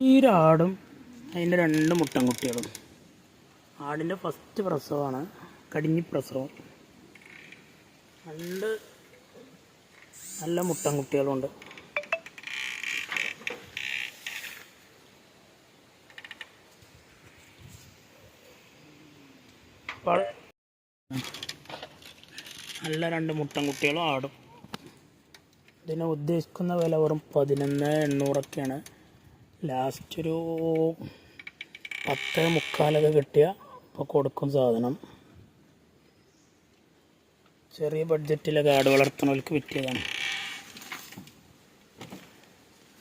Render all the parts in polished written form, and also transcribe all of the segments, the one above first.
ഈ ഒരാടും അതിൻ്റെ 2 മുട്ടൻകുട്ടികളും. ആടിൻ്റെ ഫസ്റ്റ് പ്രസവമാണ്, കടിഞ്ഞി പ്രസവം. നല്ല മുട്ടൻകുട്ടികളുണ്ട്. നല്ല 2 മുട്ടൻകുട്ടികളും ആടും. ഇതിനെ ഉദ്ദേശിക്കുന്ന വില വെറും 11,800 ലാസ്റ്റ് ഒരു 10,300 കിട്ടിയ ഇപ്പോൾ കൊടുക്കും സാധനം. ചെറിയ ബഡ്ജറ്റിലൊക്കെ ആട് വളർത്തുന്നവർക്ക് പറ്റിയതാണ്.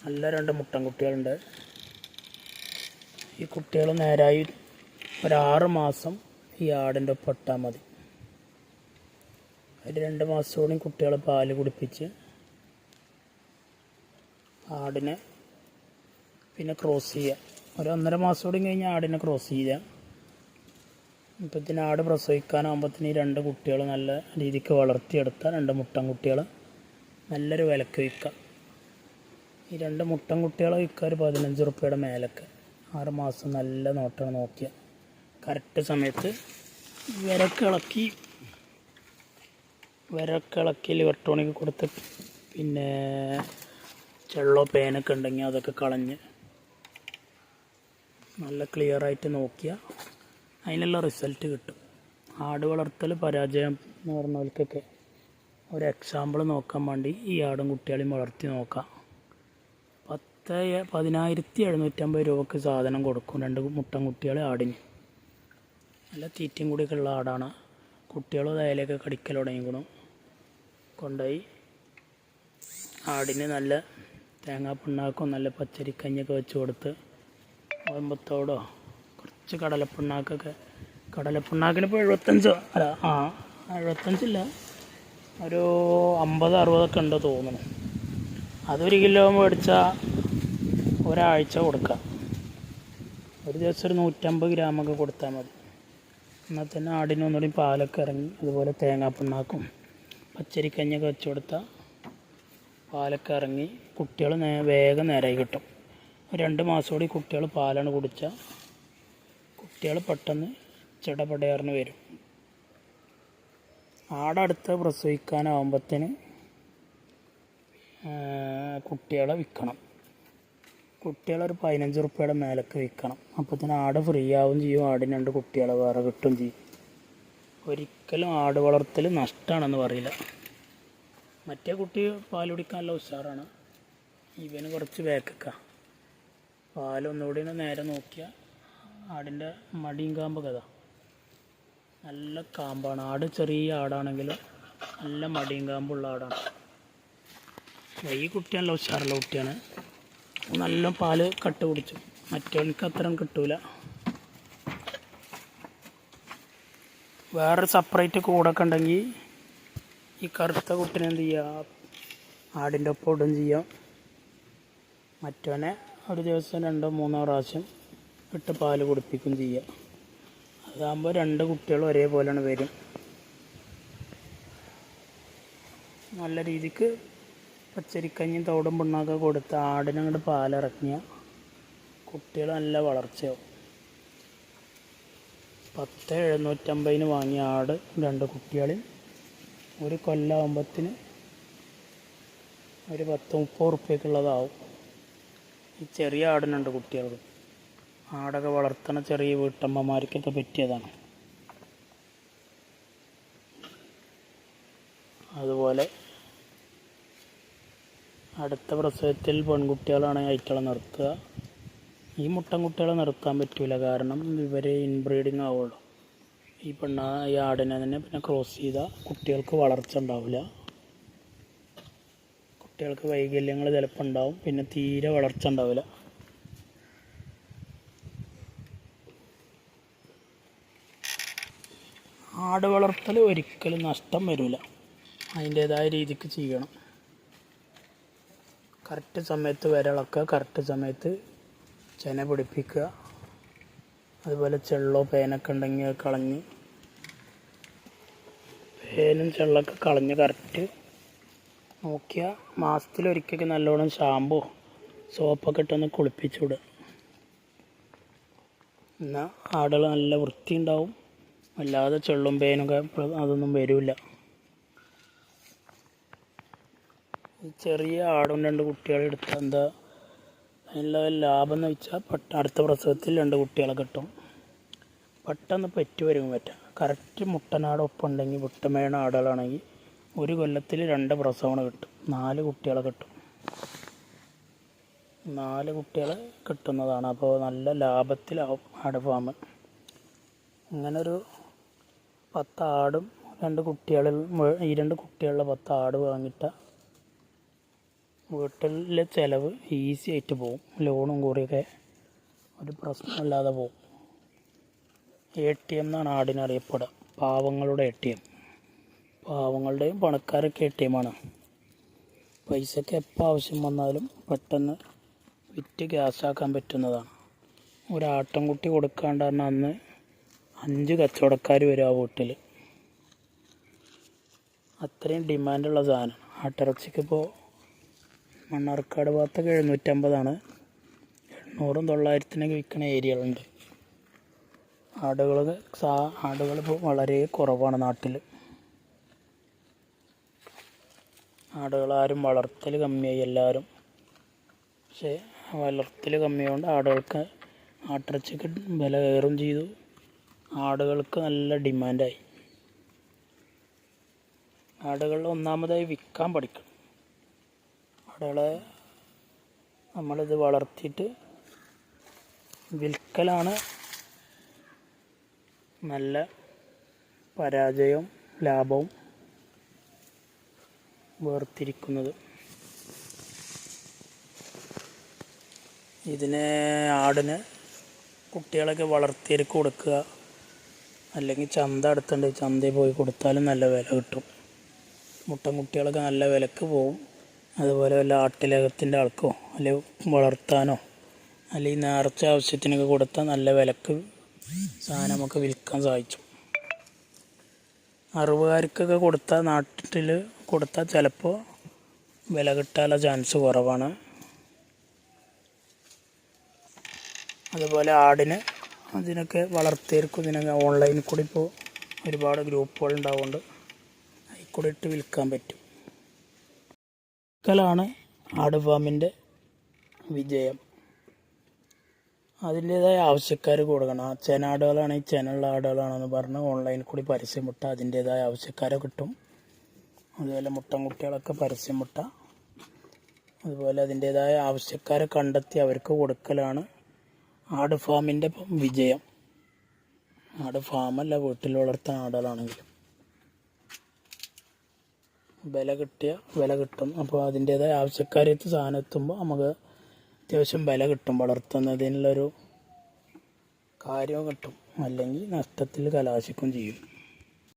നല്ല 2 മുട്ടൻകുട്ടികളുണ്ട്. ഈ കുട്ടികൾ നേരായി ഒരു 6 മാസം ഈ ആടിൻ്റെ ഒപ്പം ഇട്ടാൽ മതി. ഒരു 2 മാസത്തോടെ കുട്ടികളെ പാല് കുടിപ്പിച്ച് ആടിനെ പിന്നെ ക്രോസ് ചെയ്യുക. ഒരു 1.5 മാസത്തോടെ കഴിഞ്ഞ് ആടിനെ ക്രോസ് ചെയ്യുക. ഇപ്പത്തിന് ആട് പ്രസവിക്കാനാകുമ്പോഴത്തേന് ഈ 2 കുട്ടികൾ നല്ല രീതിക്ക് വളർത്തിയെടുത്താൽ 2 മുട്ടൻകുട്ടികൾ നല്ലൊരു വിലക്ക് വിൽക്കാം. ഈ 2 മുട്ടൻകുട്ടികളെ വിൽക്കുക ഒരു 15 റുപ്യയുടെ മേലൊക്കെ. 6 മാസം നല്ല നോട്ടം നോക്കിയാൽ കറക്റ്റ് സമയത്ത് വിരക്കിളക്കി ലിവർട്ടോണിക് കൊടുത്ത് പിന്നെ ചെള്ളോ പേനൊക്കെ ഉണ്ടെങ്കിൽ അതൊക്കെ കളഞ്ഞ് നല്ല ക്ലിയറായിട്ട് നോക്കിയാൽ അതിനുള്ള റിസൾട്ട് കിട്ടും. ആട് വളർത്തൽ പരാജയം എന്ന് പറഞ്ഞവർക്കൊക്കെ ഒരു എക്സാമ്പിൾ നോക്കാൻ വേണ്ടി ഈ ആടും കുട്ടികളെയും വളർത്തി നോക്കാം. 10,750 രൂപക്ക് സാധനം കൊടുക്കും 2 മുട്ടൻകുട്ടികളെ ആടിന്. നല്ല തീറ്റയും കൂടിയൊക്കെ ഉള്ള ആടാണ്. കുട്ടികളും അതിലേക്ക് കടിക്കൽ തുടങ്ങിക്കണം. കൊണ്ടുപോയി ആടിന് നല്ല തേങ്ങാപ്പിണ്ണാക്കും നല്ല പച്ചരിക്കഞ്ഞൊക്കെ വെച്ച് കൊടുത്ത് ഓമ്പത്തോടോ കുറച്ച് കടലപ്പിണ്ണാക്കിന് ഇപ്പോൾ 75 ഒരു 50-60 ഉണ്ടോ തോന്നുന്നു. അതൊരു കിലോ മേടിച്ചാൽ ഒരാഴ്ച കൊടുക്കാം. ഒരു ദിവസം ഒരു 150 ഗ്രാമൊക്കെ കൊടുത്താൽ മതി. എന്നാൽ തന്നെ ആടിന് ഒന്നുകൂടി പാലൊക്കെ ഇറങ്ങി അതുപോലെ തേങ്ങാപ്പിണ്ണാക്കും പച്ചരിക്കഞ്ഞൊക്കെ വെച്ച് കൊടുത്താൽ പാലൊക്കെ ഇറങ്ങി കുട്ടികൾ വേഗം നേരായി കിട്ടും. 2 മാസത്തോടെ കുട്ടികൾ പാലാണ് കുടിച്ചാൽ കുട്ടികൾ പെട്ടെന്ന് ചെടപടയാറിന് വരും. ആടടുത്ത് പ്രസവിക്കാനാവുമ്പത്തിന് കുട്ടികളെ വിൽക്കണം. കുട്ടികളൊരു 15 റുപ്യയുടെ മേലൊക്കെ വിൽക്കണം. അപ്പോഴത്തേന് ആട് ഫ്രീ ആവും ചെയ്യും. ആടിന് 2 കുട്ടികളെ വേറെ കിട്ടും ചെയ്യും. ഒരിക്കലും ആട് വളർത്തൽ നഷ്ടമാണെന്ന് പറയില്ല. മറ്റേ കുട്ടി പാൽ കുടിക്കാനുള്ള ഉഷാറാണ്. ഇവന് കുറച്ച് വേക്കക്ക പാലൊന്നുകൂടി നേരെ നോക്കിയാൽ ആടിൻ്റെ മടിയും കാമ്പ് കഥ നല്ല കാമ്പാണ്. ആട് ചെറിയ ആടാണെങ്കിലും നല്ല മടിയും കാമ്പുള്ള ആടാണ്. ഈ കുട്ടി നല്ല ഉഷാറുള്ള കുട്ടിയാണ്. നല്ല പാല് കട്ട് കുടിച്ചു. മറ്റവർക്ക് അത്രയും കിട്ടൂല. വേറൊരു സെപ്പറേറ്റ് കൂടൊക്കെ ഉണ്ടെങ്കിൽ ഈ കറുത്ത കുട്ടിനെ എന്ത് ചെയ്യുക, ആടിൻ്റെ ഒപ്പം ഇടും ചെയ്യാം. മറ്റവനെ ഒരു ദിവസം 2-3 പ്രാവശ്യം ഇട്ട് പാല് കുടിപ്പിക്കും ചെയ്യുക. അതാകുമ്പോൾ 2 കുട്ടികളും ഒരേപോലെയാണ് വരും. നല്ല രീതിക്ക് പച്ചരിക്കഞ്ഞും തോടും പിണ്ണാക്കെ കൊടുത്ത് ആടിനങ്ങോട്ട് പാലിറങ്ങിയ കുട്ടികൾ നല്ല വളർച്ചയാവും. 10,750 വാങ്ങിയ ആട് 2 കുട്ടികളിൽ ഒരു കൊല്ലാകുമ്പത്തിന് ഒരു 10-30 റുപ്യക്കുള്ളതാവും. ഈ ചെറിയ ആടിനുണ്ട് കുട്ടികൾക്ക്. ആടൊക്കെ വളർത്തണ ചെറിയ വീട്ടമ്മമാർക്കൊക്കെ പറ്റിയതാണ്. അതുപോലെ അടുത്ത പ്രസവത്തിൽ പെൺകുട്ടികളാണെങ്കിൽ അയറ്റളെ നിർത്തുക. ഈ മുട്ടൻകുട്ടികളെ നിർത്താൻ പറ്റില്ല, കാരണം ഇവർ ഇൻബ്രീഡിങ് ആവുള്ളൂ. ഈ ആടിനെ തന്നെ പിന്നെ ക്രോസ് ചെയ്താൽ കുട്ടികൾക്ക് വളർച്ച ഉണ്ടാവില്ല. കുട്ടികൾക്ക് വൈകല്യങ്ങൾ ചിലപ്പോൾ ഉണ്ടാവും. പിന്നെ തീരെ വളർച്ച ഉണ്ടാവില്ല. ആട് വളർത്തൽ ഒരിക്കലും നഷ്ടം വരില്ല. അതിൻ്റേതായ രീതിക്ക് ചെയ്യണം. കറക്റ്റ് സമയത്ത് വിരളക്കുക, കറക്റ്റ് സമയത്ത് ചെന പിടിപ്പിക്കുക. അതുപോലെ ചെള്ളോ പേനൊക്കെ ഉണ്ടെങ്കിൽ കളഞ്ഞ് പേനും ചെള്ളൊക്കെ കളഞ്ഞ് കറക്റ്റ് നോക്കിയാൽ മാസത്തിലൊരിക്കൽ നല്ലോണം ഷാമ്പോ സോപ്പൊക്കെ ഇട്ടൊന്ന് കുളിപ്പിച്ചു വിടുക. എന്നാൽ ആടുകൾ നല്ല വൃത്തി ഉണ്ടാവും, അല്ലാതെ ചെള്ളും പേനൊക്കെ അതൊന്നും വരില്ല. ചെറിയ ആടും 2 കുട്ടികളെ എടുത്താൽ എന്താ അതിനുള്ള ലാഭം എന്ന് വെച്ചാൽ അടുത്ത പ്രസവത്തിൽ 2 കുട്ടികളെ കിട്ടും. പെട്ടെന്ന് പെറ്റ് വരും പറ്റുക. കറക്റ്റ് മുട്ടനാടൊപ്പം ഉണ്ടെങ്കിൽ മുട്ടമേണ ആടുകളാണെങ്കിൽ 1 കൊല്ലത്തിൽ 2 പ്രസവം കിട്ടും, 4 കുട്ടികളെ കിട്ടും. 4 കുട്ടികളെ കിട്ടുന്നതാണ്. അപ്പോൾ നല്ല ലാഭത്തിലാവും ആട് ഫാം. ഇങ്ങനൊരു 10 ആടും 2 കുട്ടികളിൽ ഈ 2 കുട്ടികളുടെ 10 ആട് വാങ്ങിയിട്ട വീട്ടിലെ ചിലവ് ഈസി ആയിട്ട് പോകും. ലോണും കൂടിയൊക്കെ ഒരു പ്രശ്നമില്ലാതെ പോകും. ATM എന്നാണ് ആടിനെ അറിയപ്പെടുക, പാവങ്ങളുടെ ATM. പാവങ്ങളുടെയും പണക്കാരൊക്കെ ATM ആണ്. പൈസക്ക് എപ്പോൾ ആവശ്യം വന്നാലും പെട്ടെന്ന് വിറ്റ് ക്യാഷാക്കാൻ പറ്റുന്നതാണ്. ഒരാട്ടിൻകുട്ടി കൊടുക്കാണ്ട് പറഞ്ഞാൽ അന്ന് 5 കച്ചവടക്കാർ വരും ആ വീട്ടിൽ. അത്രയും ഡിമാൻഡുള്ള സാധനമാണ് ആട്ടിറച്ചിക്ക്. ഇപ്പോൾ മണ്ണാർക്കാട് ഭാഗത്തൊക്കെ 750ആണ്, 800-900 വിൽക്കുന്ന ഏരിയകളുണ്ട്. ആടുകളിപ്പോൾ വളരെ കുറവാണ് നാട്ടിൽ. ആടുകളാരും വളർത്തൽ കമ്മിയായി എല്ലാവരും. പക്ഷേ വളർത്തൽ കമ്മിയായതുകൊണ്ട് ആടുകൾക്ക് ആട്ടിറച്ചിക്ക് വില കയറും ചെയ്തു. ആടുകൾക്ക് നല്ല ഡിമാൻഡായി. ആടുകൾ ഒന്നാമതായി വിൽക്കാൻ പഠിക്കണം. ആടുകളെ നമ്മളിത് വളർത്തിയിട്ട് വിൽക്കലാണ് നല്ല പരാജയവും ലാഭവും വേർതിരിക്കുന്നത്. ആടിന് കുട്ടികളൊക്കെ വളർത്തിയെടുക്ക് കൊടുക്കുക, അല്ലെങ്കിൽ ചന്ത അടുത്തുണ്ടെങ്കിൽ ചന്തയിൽ പോയി കൊടുത്താലും നല്ല വില കിട്ടും. കുട്ടികളൊക്കെ നല്ല വിലക്ക് പോവും. അതുപോലെ വല്ല ആട്ടിലകത്തിൻ്റെ ആൾക്കോ അല്ലെങ്കിൽ വളർത്താനോ അല്ലെങ്കിൽ നേർച്ച ആവശ്യത്തിനൊക്കെ കൊടുത്താൽ നല്ല വിലക്ക് സാധനം നമുക്ക് വിൽക്കാൻ സാധിച്ചു. അറിവുകാർക്കൊക്കെ കൊടുത്താൽ നാട്ടിൽ കൊടുത്താൽ ചിലപ്പോൾ വില കിട്ടാനുള്ള ചാൻസ് കുറവാണ്. അതുപോലെ അതിനൊക്കെ വളർത്തിയെടുക്കും. ഇതിനൊക്കെ ഓൺലൈനിൽ കൂടി ഇപ്പോൾ ഒരുപാട് ഗ്രൂപ്പുകൾ ഉണ്ടാവുകൊണ്ട് അതിൽ കൂടി ഇട്ട് വിൽക്കാൻ പറ്റും. വിൽക്കലാണ് ആട് ഫാമിൻ്റെ വിജയം. അതിൻ്റേതായ ആവശ്യക്കാർ കൊടുക്കണം. ചെനാടുകളാണെങ്കിൽ ചെനുള്ള ആടുകളാണെന്ന് പറഞ്ഞ് ഓൺലൈനിൽ കൂടി പരസ്യം വിട്ടാൽ അതിൻ്റേതായ ആവശ്യക്കാരെ കിട്ടും. അതുപോലെ കുട്ടികളൊക്കെ പരസ്യം വിട്ടാൽ അതുപോലെ അതിൻ്റേതായ ആവശ്യക്കാരെ കണ്ടെത്തി അവർക്ക് കൊടുക്കലാണ് ആട് ഫാമിൻ്റെ വിജയം. ആട് ഫാമല്ല, വീട്ടിൽ വളർത്തുന്ന ആടുകളാണെങ്കിലും വില കിട്ടും. അപ്പോൾ അതിൻ്റേതായ ആവശ്യക്കാരെത്തി സാധനം എത്തുമ്പോൾ നമുക്ക് അത്യാവശ്യം വില കിട്ടും. വളർത്തുന്നതിനുള്ളൊരു കാര്യവും കിട്ടും, അല്ലെങ്കിൽ നഷ്ടത്തിൽ കലാശിക്കും ചെയ്യും.